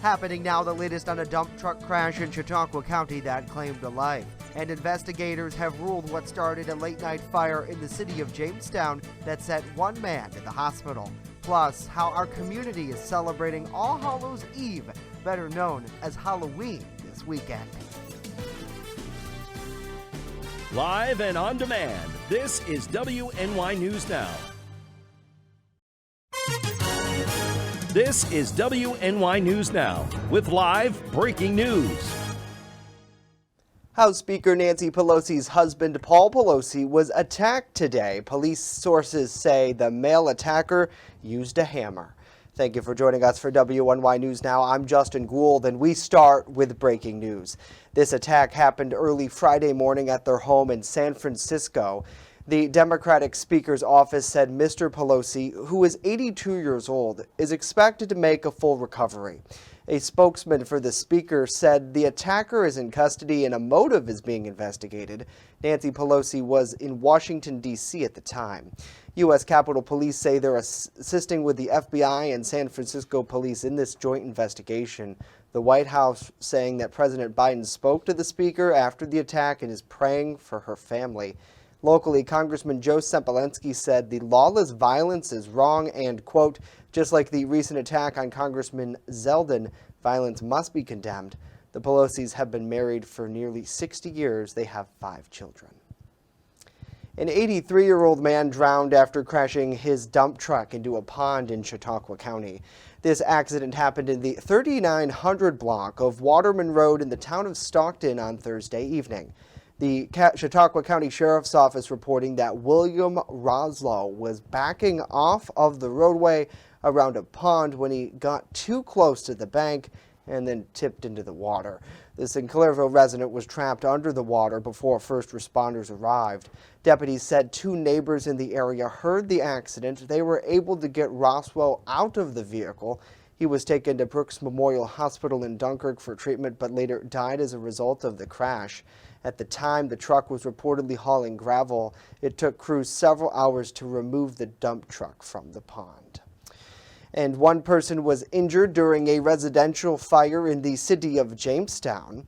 Happening now, the latest on a dump truck crash in Chautauqua County that claimed a life. And investigators have ruled what started a late-night fire in the city of Jamestown that sent one man to the hospital. Plus, how our community is celebrating All Hallows Eve, better known as Halloween, this weekend. Live and on demand, this is WNY News Now. This is WNY News Now with live breaking news. House Speaker Nancy Pelosi's husband, Paul Pelosi, was attacked today. Police sources say the male attacker used a hammer. Thank you for joining us for WNY News Now. I'm Justin Gould, and we start with breaking news. This attack happened early Friday morning at their home in San Francisco. The Democratic Speaker's office said Mr. Pelosi, who is 82 years old, is expected to make a full recovery. A spokesman for the Speaker said the attacker is in custody and a motive is being investigated. Nancy Pelosi was in Washington, D.C. at the time. U.S. Capitol Police say they're assisting with the FBI and San Francisco police in this joint investigation. The White House saying that President Biden spoke to the Speaker after the attack and is praying for her family. Locally, Congressman Joe Sempolenski said the lawless violence is wrong and, quote, just like the recent attack on Congressman Zeldin, violence must be condemned. The Pelosis have been married for nearly 60 years. They have 5 children. An 83-year-old man drowned after crashing his dump truck into a pond in Chautauqua County. This accident happened in the 3900 block of Waterman Road in the town of Stockton on Thursday evening. The Chautauqua County Sheriff's Office reporting that William Roslow was backing off of the roadway around a pond when he got too close to the bank and then tipped into the water. The Sinclairville resident was trapped under the water before first responders arrived. Deputies said 2 neighbors in the area heard the accident. They were able to get Roswell out of the vehicle. He was taken to Brooks Memorial Hospital in Dunkirk for treatment, but later died as a result of the crash. At the time, the truck was reportedly hauling gravel. It took crews several hours to remove the dump truck from the pond. And one person was injured during a residential fire in the city of Jamestown.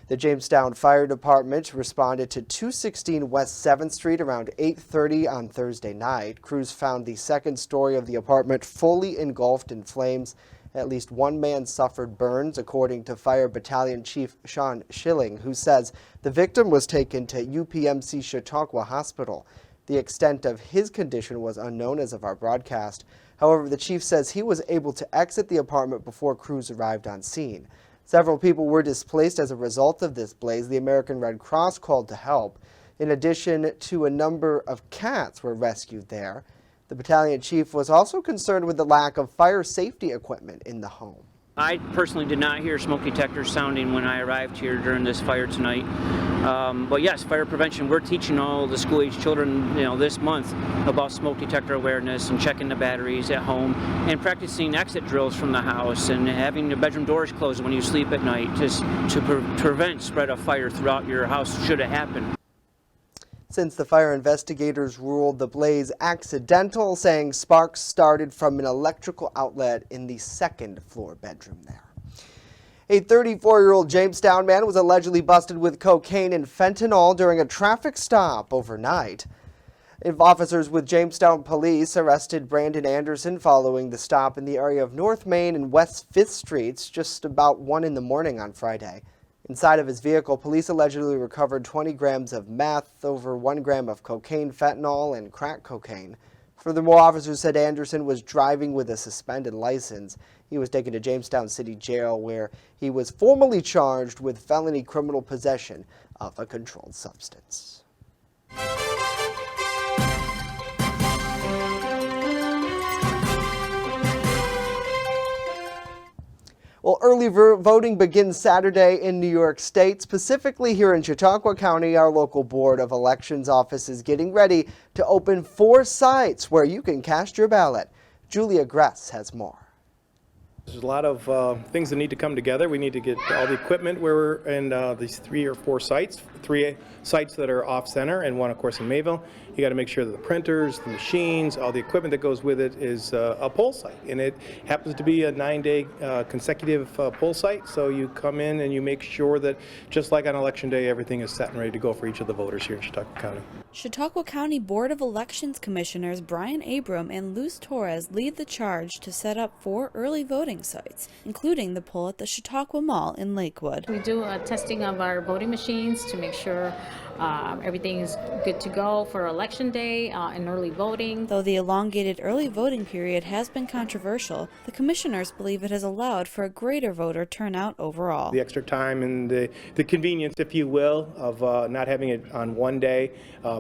The Jamestown Fire Department responded to 216 West 7th Street around 8:30 on Thursday night. Crews found the second story of the apartment fully engulfed in flames. At least one man suffered burns, according to Fire Battalion Chief Sean Schilling, who says the victim was taken to UPMC Chautauqua Hospital. The extent of his condition was unknown as of our broadcast. However, the chief says he was able to exit the apartment before crews arrived on scene. Several people were displaced as a result of this blaze. The American Red Cross called to help. In addition to a number of cats were rescued there. The battalion chief was also concerned with the lack of fire safety equipment in the home. I personally did not hear smoke detectors sounding when I arrived here during this fire tonight. But yes, fire prevention, we're teaching all the school-age children, this month about smoke detector awareness and checking the batteries at home and practicing exit drills from the house and having the bedroom doors closed when you sleep at night just to prevent spread of fire throughout your house should it happen. Since the fire investigators ruled the blaze accidental, saying sparks started from an electrical outlet in the second floor bedroom there. A 34-year-old Jamestown man was allegedly busted with cocaine and fentanyl during a traffic stop overnight. Officers with Jamestown Police arrested Brandon Anderson following the stop in the area of North Main and West 5th Streets just about 1 in the morning on Friday. Inside of his vehicle, police allegedly recovered 20 grams of meth, over 1 gram of cocaine, fentanyl, and crack cocaine. Furthermore, officers said Anderson was driving with a suspended license. He was taken to Jamestown City Jail, where he was formally charged with felony criminal possession of a controlled substance. Well, early voting begins Saturday in New York State. Specifically here in Chautauqua County, our local Board of Elections office is getting ready to open 4 sites where you can cast your ballot. Julia Gress has more. There's a lot of things that need to come together. We need to get all the equipment where we're in these 3 or 4 sites, 3 sites that are off center and 1 of course in Mayville. You got to make sure that the printers, the machines, all the equipment that goes with it is a poll site, and it happens to be a 9-day consecutive poll site. So you come in and you make sure that just like on election day, everything is set and ready to go for each of the voters here in Chautauqua County. Chautauqua County Board of Elections Commissioners Brian Abram and Luz Torres lead the charge to set up 4 early voting sites, including the poll at the Chautauqua Mall in Lakewood. We do a testing of our voting machines to make sure everything is good to go for election day and early voting. Though the elongated early voting period has been controversial, the commissioners believe it has allowed for a greater voter turnout overall. The extra time and the convenience, if you will, of not having it on one day.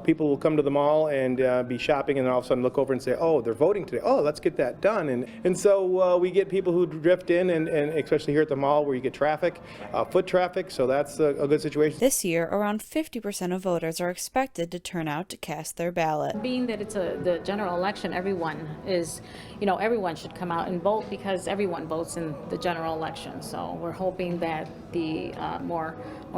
People will come to the mall and be shopping and then all of a sudden look over and say, oh, they're voting today. Oh, let's get that done. And so we get people who drift in, and especially here at the mall where you get traffic, foot traffic, so that's a good situation. This year, around 50% of voters are expected to turn out to cast their ballot. Being that it's the general election, everyone should come out and vote because everyone votes in the general election. So we're hoping that the more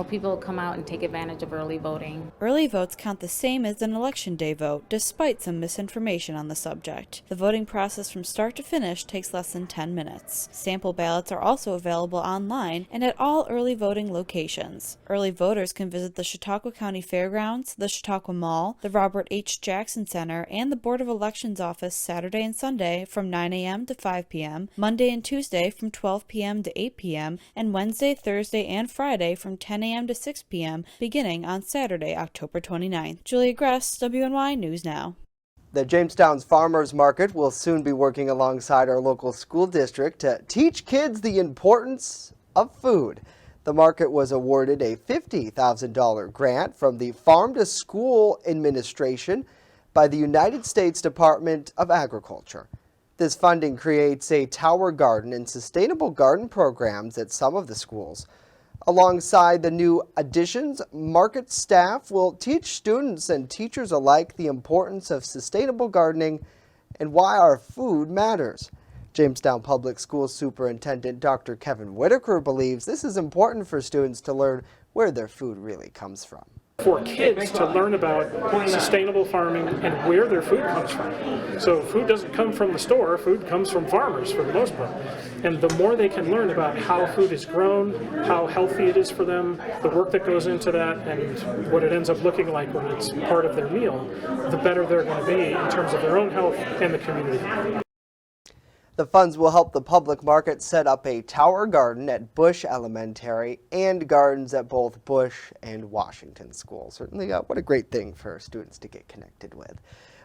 people come out and take advantage of early voting. Early votes count the same as an election day vote, despite some misinformation on the subject. The voting process from start to finish takes less than 10 minutes. Sample ballots are also available online and at all early voting locations. Early voters can visit the Chautauqua County Fairgrounds, the Chautauqua Mall, the Robert H. Jackson Center, and the Board of Elections office Saturday and Sunday from 9 a.m. to 5 p.m., Monday and Tuesday from 12 p.m. to 8 p.m., and Wednesday, Thursday, and Friday from 10 a.m. to 6 p.m., beginning on Saturday, October 29th. Julia Gress, WNY News Now. The Jamestown's Farmers Market will soon be working alongside our local school district to teach kids the importance of food. The market was awarded a $50,000 grant from the Farm to School Administration by the United States Department of Agriculture. This funding creates a tower garden and sustainable garden programs at some of the schools. Alongside the new additions, market staff will teach students and teachers alike the importance of sustainable gardening and why our food matters. Jamestown Public Schools Superintendent Dr. Kevin Whitaker believes this is important for students to learn where their food really comes from. For kids to learn about sustainable farming and where their food comes from. So food doesn't come from the store, food comes from farmers for the most part. And the more they can learn about how food is grown, how healthy it is for them, the work that goes into that, and what it ends up looking like when it's part of their meal, the better they're going to be in terms of their own health and the community. The funds will help the public market set up a tower garden at Bush Elementary and gardens at both Bush and Washington schools. Certainly, what a great thing for students to get connected with.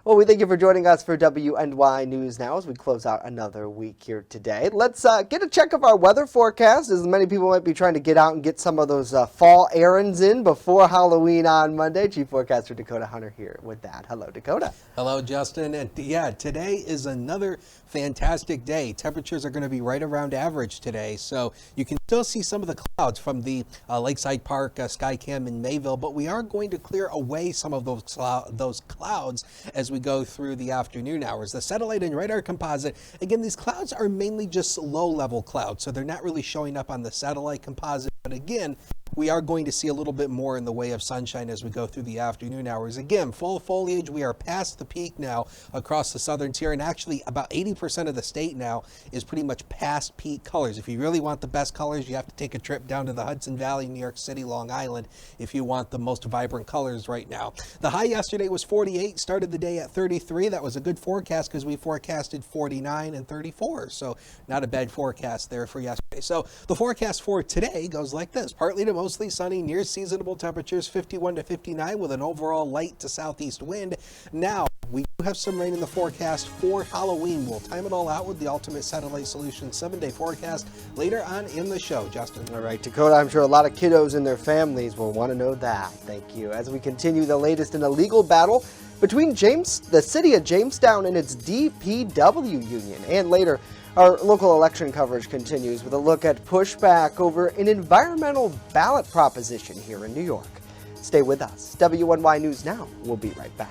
Well, we thank you for joining us for WNY News Now as we close out another week here today. Let's get a check of our weather forecast, as many people might be trying to get out and get some of those fall errands in before Halloween on Monday. Chief Forecaster Dakota Hunter here with that. Hello, Dakota. Hello, Justin. And yeah, today is another fantastic day. Temperatures are going to be right around average today, so you can still see some of the clouds from the Lakeside Park Skycam in Mayville, but we are going to clear away some of those clouds as we go through the afternoon hours. The satellite and radar composite, again, these clouds are mainly just low-level clouds, so they're not really showing up on the satellite composite, but again, we are going to see a little bit more in the way of sunshine as we go through the afternoon hours. Again, full foliage, we are past the peak now across the southern tier, and actually about 80% of the state now is pretty much past peak colors. If you really want the best colors, you have to take a trip down to the Hudson Valley, New York City, Long Island, if you want the most vibrant colors right now. The high yesterday was 48, started the day at 33. That was a good forecast because we forecasted 49 and 34, so not a bad forecast there for yesterday. So the forecast for today goes like this: partly to mostly sunny, near seasonable temperatures, 51 to 59 with an overall light to southeast wind. Now, we do have some rain in the forecast for Halloween. We'll time it all out with the Ultimate Satellite Solutions 7-day forecast later on in the show. Justin. All right, Dakota, I'm sure a lot of kiddos and their families will want to know that. Thank you. As we continue the latest in a legal battle between the city of Jamestown and its DPW union. And later, our local election coverage continues with a look at pushback over an environmental ballot proposition here in New York. Stay with us. WNY News Now. We'll be right back.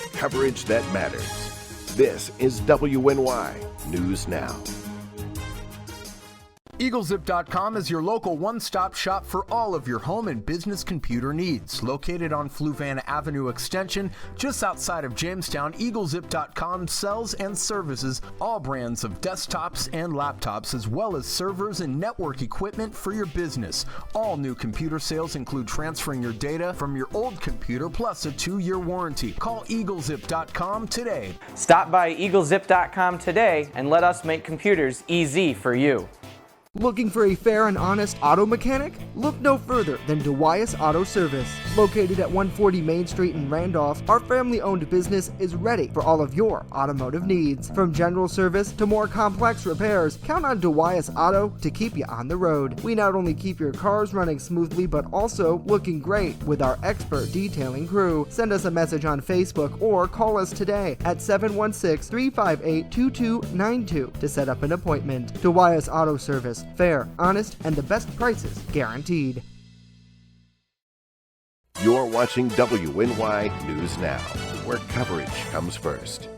with coverage that matters. This is WNY News Now. EagleZip.com is your local one-stop shop for all of your home and business computer needs. Located on Fluvan Avenue Extension, just outside of Jamestown, EagleZip.com sells and services all brands of desktops and laptops, as well as servers and network equipment for your business. All new computer sales include transferring your data from your old computer, plus a 2-year warranty. Call EagleZip.com today. Stop by EagleZip.com today and let us make computers easy for you. Looking for a fair and honest auto mechanic? Look no further than DeWyas Auto Service. Located at 140 Main Street in Randolph, our family-owned business is ready for all of your automotive needs. From general service to more complex repairs, count on DeWyas Auto to keep you on the road. We not only keep your cars running smoothly, but also looking great with our expert detailing crew. Send us a message on Facebook or call us today at 716-358-2292 to set up an appointment. DeWyas Auto Service. Fair, honest, and the best prices guaranteed. You're watching WNY News Now, where coverage comes first.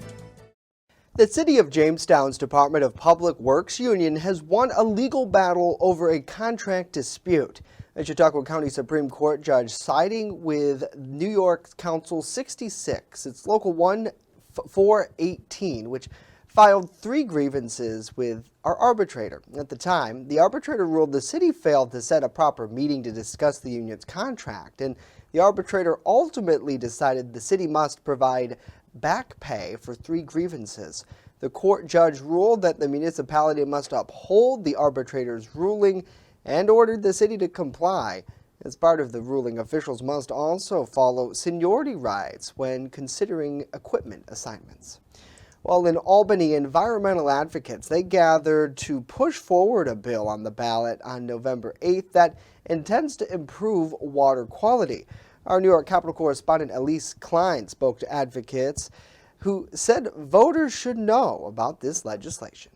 The City of Jamestown's Department of Public Works Union has won a legal battle over a contract dispute. A Chautauqua County Supreme Court judge siding with New York Council 66, it's Local 1418, which filed 3 grievances with our arbitrator. At the time, the arbitrator ruled the city failed to set a proper meeting to discuss the union's contract, and the arbitrator ultimately decided the city must provide back pay for 3 grievances. The court judge ruled that the municipality must uphold the arbitrator's ruling and ordered the city to comply. As part of the ruling, officials must also follow seniority rights when considering equipment assignments. Well, in Albany, environmental advocates, they gathered to push forward a bill on the ballot on November 8th that intends to improve water quality. Our New York Capitol correspondent Elise Klein spoke to advocates who said voters should know about this legislation.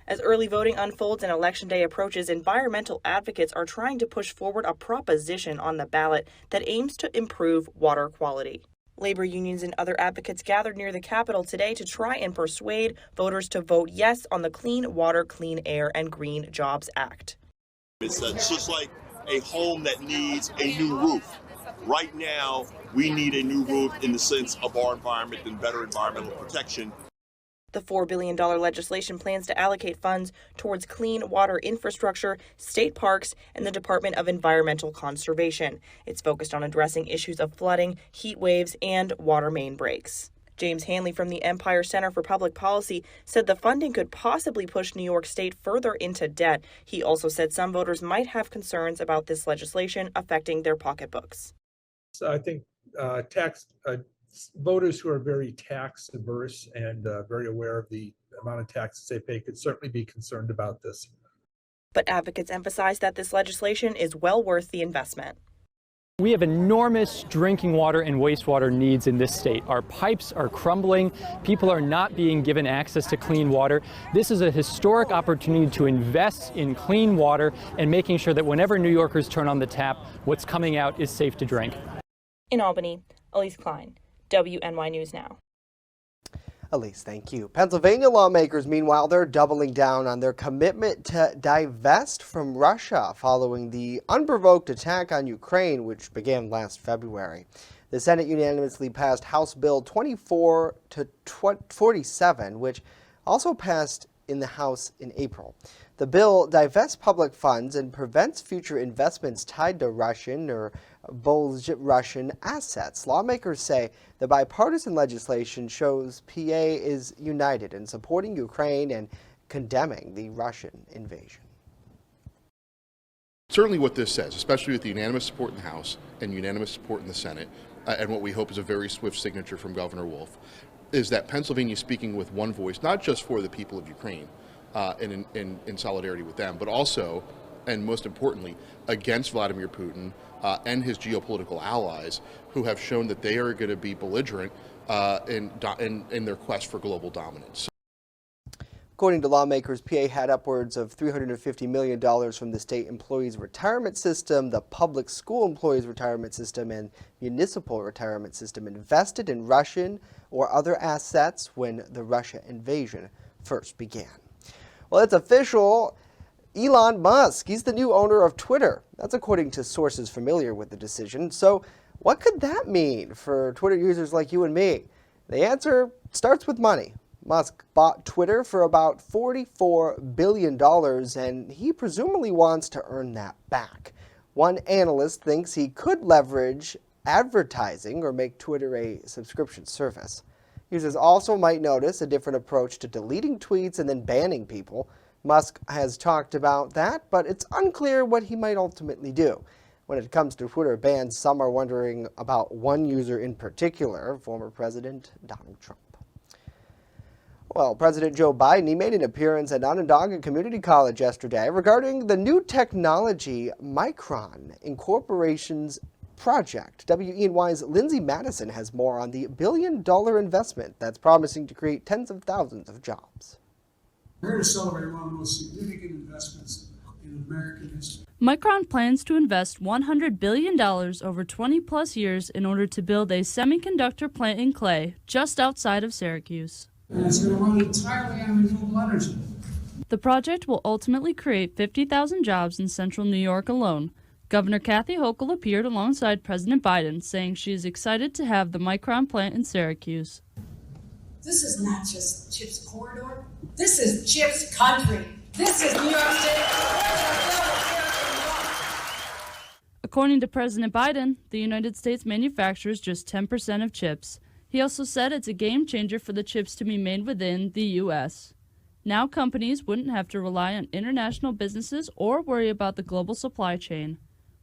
As early voting unfolds and Election Day approaches, environmental advocates are trying to push forward a proposition on the ballot that aims to improve water quality. Labor unions and other advocates gathered near the Capitol today to try and persuade voters to vote yes on the Clean Water, Clean Air, and Green Jobs Act. It's just like a home that needs a new roof. Right now, we need a new roof in the sense of our environment and better environmental protection. The $4 billion legislation plans to allocate funds towards clean water infrastructure, state parks, and the Department of Environmental Conservation. It's focused on addressing issues of flooding, heat waves, and water main breaks. James Hanley from the Empire Center for Public Policy said the funding could possibly push New York State further into debt. He also said some voters might have concerns about this legislation affecting their pocketbooks. So I think voters who are very tax averse and very aware of the amount of taxes they pay could certainly be concerned about this. But advocates emphasize that this legislation is well worth the investment. We have enormous drinking water and wastewater needs in this state. Our pipes are crumbling. People are not being given access to clean water. This is a historic opportunity to invest in clean water and making sure that whenever New Yorkers turn on the tap, what's coming out is safe to drink. In Albany, Elise Klein, WNY News Now. Elise, thank you. Pennsylvania lawmakers, meanwhile, they're doubling down on their commitment to divest from Russia following the unprovoked attack on Ukraine, which began last February. The Senate unanimously passed House Bill 24 to 47, which also passed in the House in April. The bill divests public funds and prevents future investments tied to Russian or Belarusian assets. Lawmakers say the bipartisan legislation shows PA is united in supporting Ukraine and condemning the Russian invasion. Certainly what this says, especially with the unanimous support in the House and unanimous support in the Senate, and what we hope is a very swift signature from Governor Wolf, is that Pennsylvania is speaking with one voice, not just for the people of Ukraine and in solidarity with them, but also, and most importantly, against Vladimir Putin and his geopolitical allies, who have shown that they are going to be belligerent in their quest for global dominance. According to lawmakers, PA had upwards of $350 million from the state employees retirement system, the public school employees retirement system, and municipal retirement system invested in Russian or other assets when the Russia invasion first began. Well, it's official. Elon Musk, he's the new owner of Twitter. That's according to sources familiar with the decision. So what could that mean for Twitter users like you and me? The answer starts with money. Musk bought Twitter for about $44 billion, and he presumably wants to earn that back. One analyst thinks he could leverage advertising or make Twitter a subscription service. Users also might notice a different approach to deleting tweets and then banning people. Musk has talked about that, but it's unclear what he might ultimately do. When it comes to Twitter bans, some are wondering about one user in particular, former President Donald Trump. Well, President Joe Biden, he made an appearance at Onondaga Community College yesterday regarding the new technology Micron Incorporation's project. WNY's Lindsay Madison has more on the billion-dollar investment that's promising to create tens of thousands of jobs. We're here to celebrate one of the most significant investments in American history. Micron plans to invest $100 billion over 20-plus years in order to build a semiconductor plant in Clay, just outside of Syracuse. And it's going to run entirely on renewable energy. The project will ultimately create 50,000 jobs in central New York alone. Governor Kathy Hochul appeared alongside President Biden, saying she is excited to have the Micron plant in Syracuse. This is not just Chip's corridor. This is Chip's country. This is New York State. According to President Biden, the United States manufactures just 10% of chips. He also said it's a game changer for the chips to be made within the U.S. Now companies wouldn't have to rely on international businesses or worry about the global supply chain.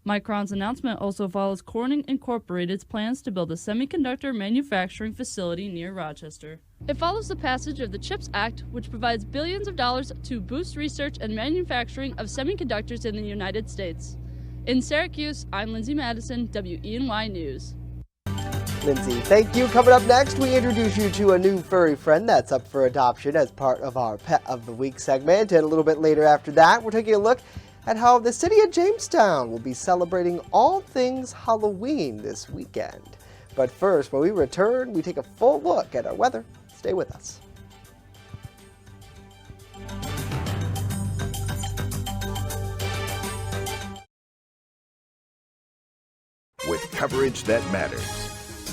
Micron's announcement also follows Corning Incorporated's plans to build a semiconductor manufacturing facility near Rochester. It follows the passage of the CHIPS Act, which provides billions of dollars to boost research and manufacturing of semiconductors in the United States. In Syracuse, I'm Lindsay Madison, WNY News. Lindsay, thank you. Coming up next, we introduce you to a new furry friend that's up for adoption as part of our Pet of the Week segment. And a little bit later after that, we're taking a look at how the city of Jamestown will be celebrating all things Halloween this weekend. But first, when we return, we take a full look at our weather. Stay with us. With coverage that matters,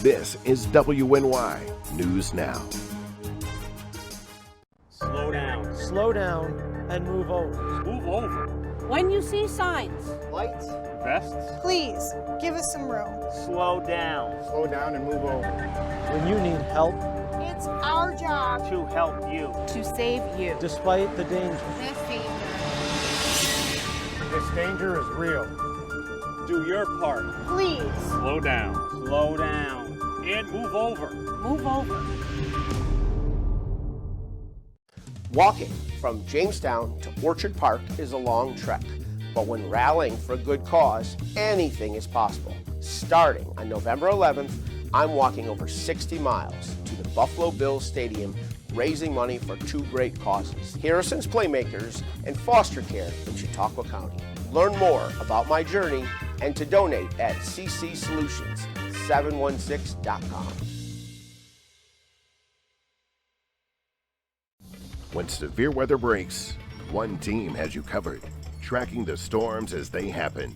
this is WNY News Now. Slow down, and move over. Move over. When you see signs, Lights, Vests. please give us some room. Slow down. slow down and move over. When you need help, It's our job To help you. to save you. despite the danger, This danger is real. Do your part. Please Slow down. Slow down. And move over. move over. Walking from Jamestown to Orchard Park is a long trek, but when rallying for a good cause, anything is possible. Starting on November 11th, I'm walking over 60 miles to the Buffalo Bills Stadium, raising money for two great causes, Harrison's Playmakers and foster care in Chautauqua County. Learn more about my journey and to donate at ccsolutions716.com. When severe weather breaks, one team has you covered, tracking the storms as they happen.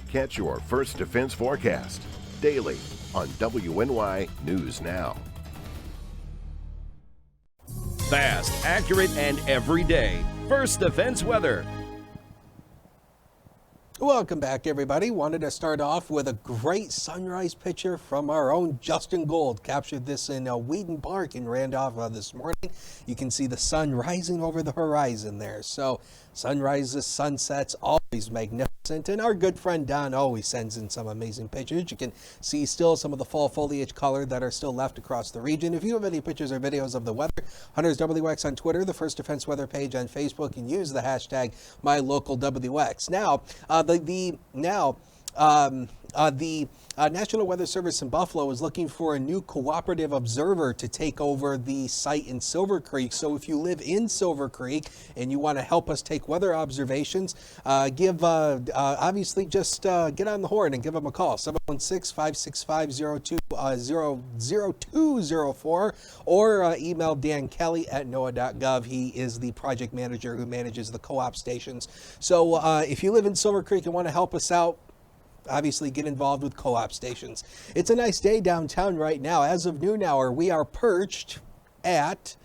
Catch your First Defense forecast daily on WNY News Now. Fast, accurate, and everyday. First Defense weather. Welcome back, everybody. Wanted to start off with a great sunrise picture from our own Justin Gold. Captured this in Wheaton Park in Randolph this morning. You can see the sun rising over the horizon there. So sunrises, sunsets, always magnificent. And our good friend Don always sends in some amazing pictures. You can see still some of the fall foliage color that are still left across the region. If you have any pictures or videos of the weather, Hunters WX on Twitter, the First Defense Weather page on Facebook, and use the hashtag MyLocalWX. Now, the National Weather Service in Buffalo is looking for a new cooperative observer to take over the site in Silver Creek. So if you live in Silver Creek and you want to help us take weather observations, obviously just get on the horn and give them a call, 716-565-0204, or email Dan Kelly at NOAA.gov. He is the project manager who manages the co-op stations. So if you live in Silver Creek and want to help us out, obviously get involved with co-op stations. It's a nice day downtown right now. As of noon hour, we are perched at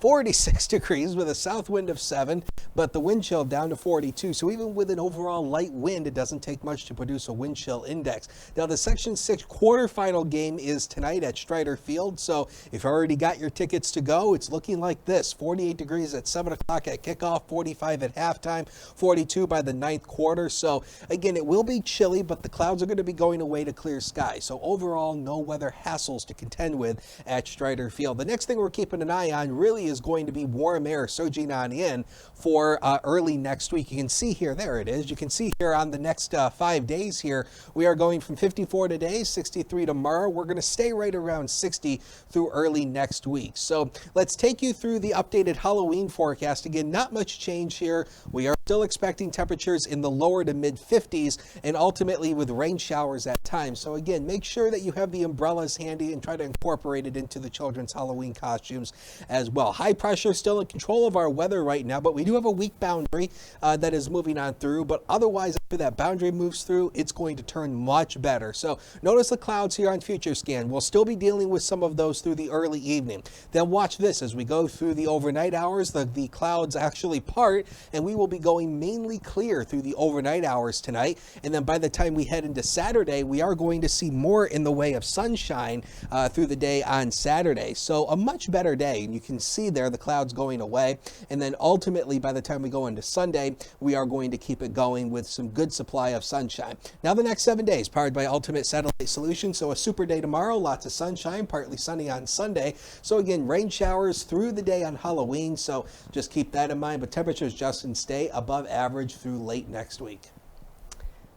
46 degrees with a south wind of 7, but the wind chill down to 42. So even with an overall light wind, it doesn't take much to produce a wind chill index. Now the Section 6 quarterfinal game is tonight at Strider Field. So if you already got your tickets to go, it's looking like this: 48 degrees at 7 o'clock at kickoff, 45 at halftime, 42 by the ninth quarter. So again, it will be chilly, but the clouds are going to be going away to clear sky. So overall, no weather hassles to contend with at Strider Field. The next thing we're keeping an eye on really is going to be warm air surging on in for early next week. You can see here, there it is. You can see here on the next 5 days here, we are going from 54 today, 63 tomorrow. We're going to stay right around 60 through early next week. So let's take you through the updated Halloween forecast. Again, not much change here. We are still expecting temperatures in the lower to mid 50s and ultimately with rain showers at times. So again, make sure that you have the umbrellas handy and try to incorporate it into the children's Halloween costumes as well. High pressure still in control of our weather right now, but we do have a weak boundary that is moving on through. But otherwise, after that boundary moves through, it's going to turn much better. So notice the clouds here on Future Scan. We'll still be dealing with some of those through the early evening. Then watch this as we go through the overnight hours. The clouds actually part, and we will be going mainly clear through the overnight hours tonight. And then by the time we head into Saturday, we are going to see more in the way of sunshine through the day on Saturday. So a much better day, and you can see there the clouds going away. And then ultimately, by the time we go into Sunday, we are going to keep it going with some good supply of sunshine. Now the next 7 days, powered by Ultimate Satellite Solutions. So a super day tomorrow, lots of sunshine, partly sunny on Sunday. So again, rain showers through the day on Halloween. So just keep that in mind. But temperatures just stay above average through late next week.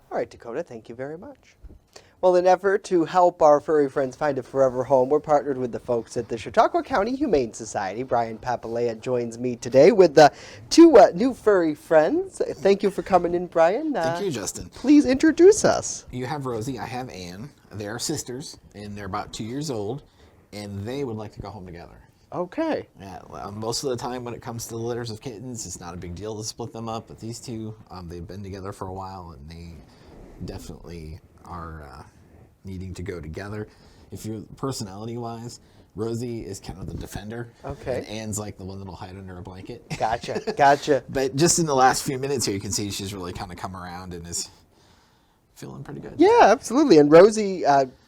All right, Dakota, thank you very much. Well, in an effort to help our furry friends find a forever home, we're partnered with the folks at the Chautauqua County Humane Society. Brian Papalea joins me today with two new furry friends. Thank you for coming in, Brian. Thank you, Justin. Please introduce us. You have Rosie, I have Anne. They are sisters, and they're about 2 years old, and they would like to go home together. Okay. Yeah, most of the time when it comes to the litters of kittens, it's not a big deal to split them up, but these two, they've been together for a while, and they definitely are needing to go together. If you're personality-wise, Rosie is kind of the defender. Okay. And Anne's like the one that'll hide under a blanket. Gotcha. But just in the last few minutes here, you can see she's really kind of come around and is feeling pretty good. Yeah, absolutely. And Rosie,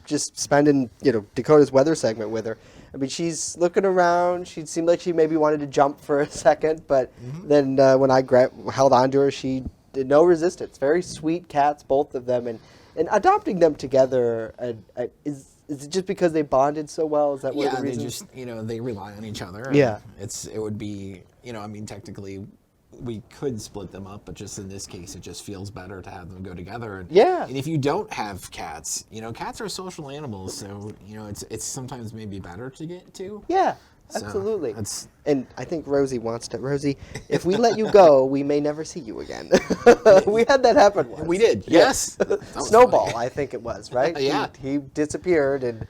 just spending Dakota's weather segment with her. I mean, she's looking around. She seemed like she maybe wanted to jump for a second, but then when I held onto her, she did no resistance. Very sweet cats, both of them, and adopting them together is it just because they bonded so well? Is that one of the reasons? They just they rely on each other. Yeah, it would be technically we could split them up, but just in this case, it just feels better to have them go together. And, and if you don't have cats, cats are social animals, so it's sometimes maybe better to get two. Yeah. Absolutely. And I think Rosie wants to. Rosie, if we let you go, we may never see you again. We had that happen once. We did, yes. Snowball, funny. I think it was, right? Yeah. He disappeared, and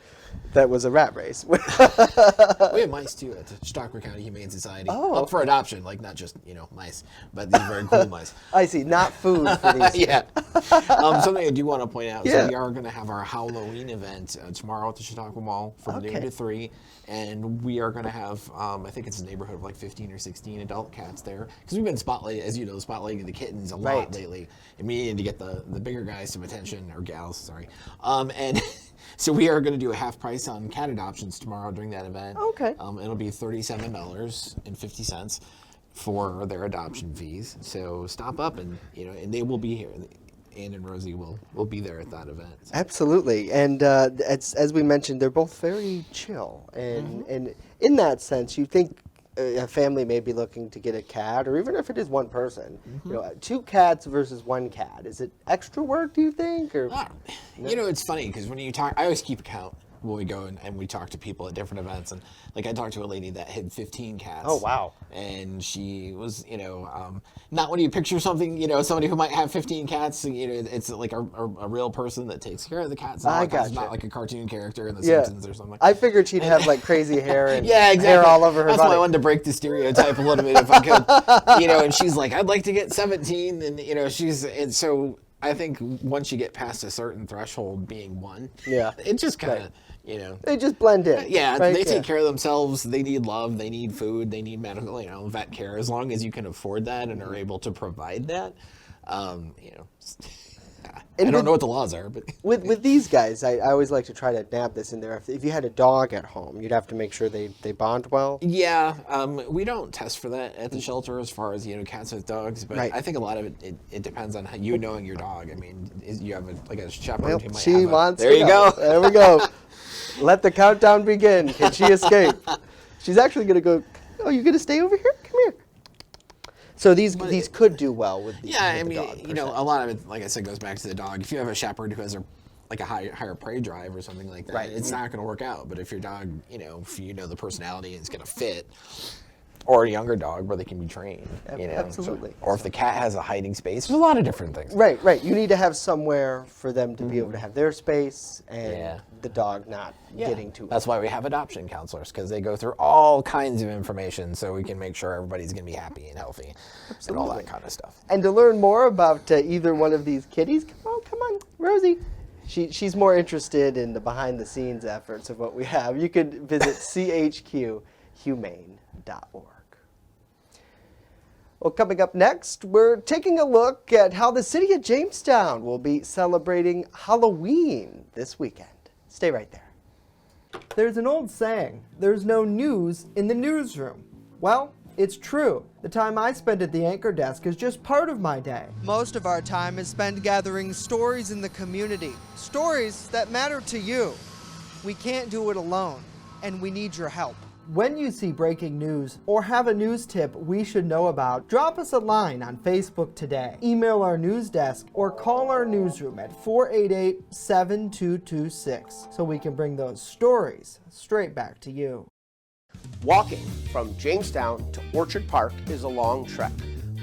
that was a rat race. We have mice, too, at the Chautauqua County Humane Society. Up for adoption, like not just, mice, but these very cool mice. I see, not food for these. Yeah. Something I do want to point out, so we are going to have our Halloween event tomorrow at the Chautauqua Mall from noon to 3. And we are going to have, I think it's a neighborhood of like 15 or 16 adult cats there. Because we've been spotlighting the kittens a lot lately. And we needed to get the bigger guys some attention, or gals, sorry. And so we are going to do a half price on cat adoptions tomorrow during that event. Okay. It'll be $37.50 for their adoption fees. So stop up and they will be here. Anne and Rosie will be there at that event. So. Absolutely, and as we mentioned, they're both very chill, and in that sense, you think a family may be looking to get a cat, or even if it is one person, 2 cats versus 1 cat, is it extra work, do you think? Or It's funny because when you talk, I always keep account when we go and we talk to people at different events, and like I talked to a lady that had 15 cats. Oh wow! And she was, not when you picture something, somebody who might have 15 cats. It's like a real person that takes care of the cats. It's not like a cartoon character in The Simpsons or something. I figured she'd have like crazy hair and exactly. hair all over her That's body. why I wanted to break the stereotype a little bit if I could. And she's like, I'd like to get 17, and so I think once you get past a certain threshold, being 1, it just kind of. They just blend in. Yeah, right? they take care of themselves. They need love. They need food. They need medical, vet care. As long as you can afford that and are able to provide that, I don't know what the laws are, but with these guys, I always like to try to nab this in there. If you had a dog at home, you'd have to make sure they bond well. Yeah, we don't test for that at the shelter as far as cats with dogs, but I think a lot of it depends on how you knowing your dog. I mean, you have a shepherd Well, who might she have wants there to you go. go. There we go. Let the countdown begin. Can she escape? She's actually going to go, oh, you're going to stay over here? Come here. So these could do well with the dog, a lot of it, like I said, goes back to the dog. If you have a shepherd who has a higher prey drive or something like that, it's not going to work out. But if your dog, if the personality is going to fit, or a younger dog where they can be trained, Absolutely. Or if the cat has a hiding space, there's a lot of different things. Right. You need to have somewhere for them to be able to have their space and the dog not getting too. That's why we have adoption counselors, because they go through all kinds of information so we can make sure everybody's going to be happy and healthy and all that kind of stuff. And to learn more about either one of these kitties, come on, Rosie. She's more interested in the behind-the-scenes efforts of what we have. You could visit chqhumane.org. Well, coming up next, we're taking a look at how the city of Jamestown will be celebrating Halloween this weekend. Stay right there. There's an old saying, there's no news in the newsroom. Well, it's true. The time I spend at the anchor desk is just part of my day. Most of our time is spent gathering stories in the community, stories that matter to you. We can't do it alone, and we need your help. When you see breaking news or have a news tip we should know about, drop us a line on Facebook today, email our news desk, or call our newsroom at 488-7226 so we can bring those stories straight back to you. Walking from Jamestown to Orchard Park is a long trek,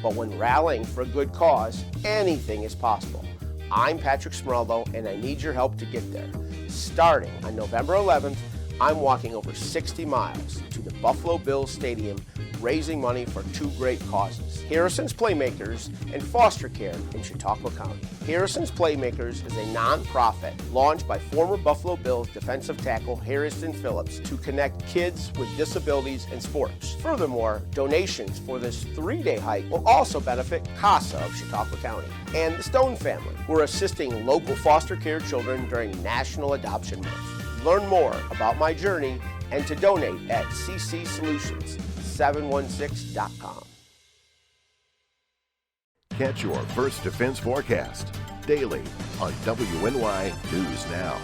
but when rallying for a good cause, anything is possible. I'm Patrick Smeraldo, and I need your help to get there. Starting on November 11th, I'm walking over 60 miles to the Buffalo Bills Stadium, raising money for 2 great causes: Harrison's Playmakers and foster care in Chautauqua County. Harrison's Playmakers is a non-profit launched by former Buffalo Bills defensive tackle Harrison Phillips to connect kids with disabilities in sports. Furthermore, donations for this 3-day hike will also benefit CASA of Chautauqua County and the Stone family, who are assisting local foster care children during National Adoption Month. Learn more about my journey and to donate at ccsolutions716.com. Catch your First Defense forecast daily on WNY News Now.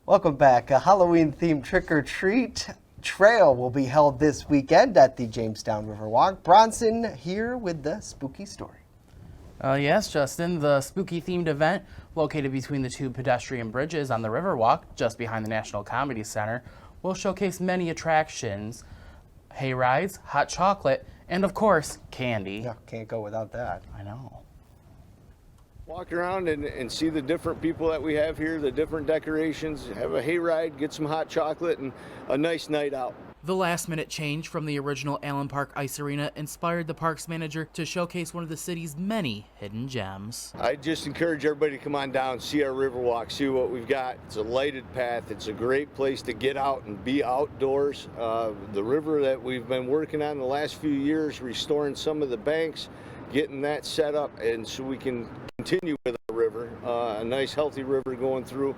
Welcome back. A Halloween-themed trick-or-treat trail will be held this weekend at the Jamestown Riverwalk. Bronson here with the spooky story. Yes, Justin, the spooky-themed event, located between the 2 pedestrian bridges on the Riverwalk, just behind the National Comedy Center, will showcase many attractions, hay rides, hot chocolate, and of course, candy. Yeah, can't go without that. I know. Walk around and see the different people that we have here, the different decorations, have a hayride, get some hot chocolate, and a nice night out. The last-minute change from the original Allen Park Ice Arena inspired the parks manager to showcase one of the city's many hidden gems. I just encourage everybody to come on down, see our Riverwalk, see what we've got. It's a lighted path. It's a great place to get out and be outdoors. The river that we've been working on the last few years, restoring some of the banks, getting that set up, and so we can continue with our river, a nice healthy river going through.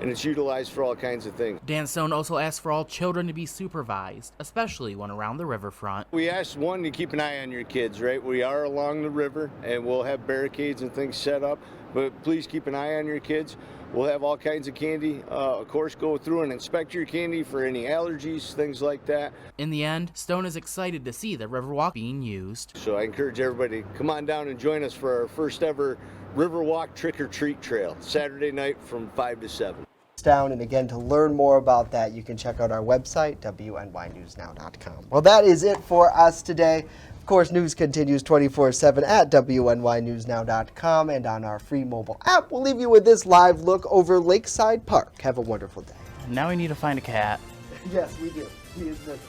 and it's utilized for all kinds of things. Dan Stone also asked for all children to be supervised, especially when around the riverfront. We asked one to keep an eye on your kids, right? We are along the river and we'll have barricades and things set up, but please keep an eye on your kids. We'll have all kinds of candy. Of course, go through and inspect your candy for any allergies, things like that. In the end, Stone is excited to see the Riverwalk being used. So I encourage everybody to come on down and join us for our first ever Riverwalk Trick or Treat Trail, Saturday night from 5 to 7. Down, and again, to learn more about that, you can check out our website, WNYNewsNow.com. Well, that is it for us today. Of course, news continues 24/7 at WNYNewsNow.com and on our free mobile app. We'll leave you with this live look over Lakeside Park. Have a wonderful day. Now we need to find a cat. Yes, we do. He is missing.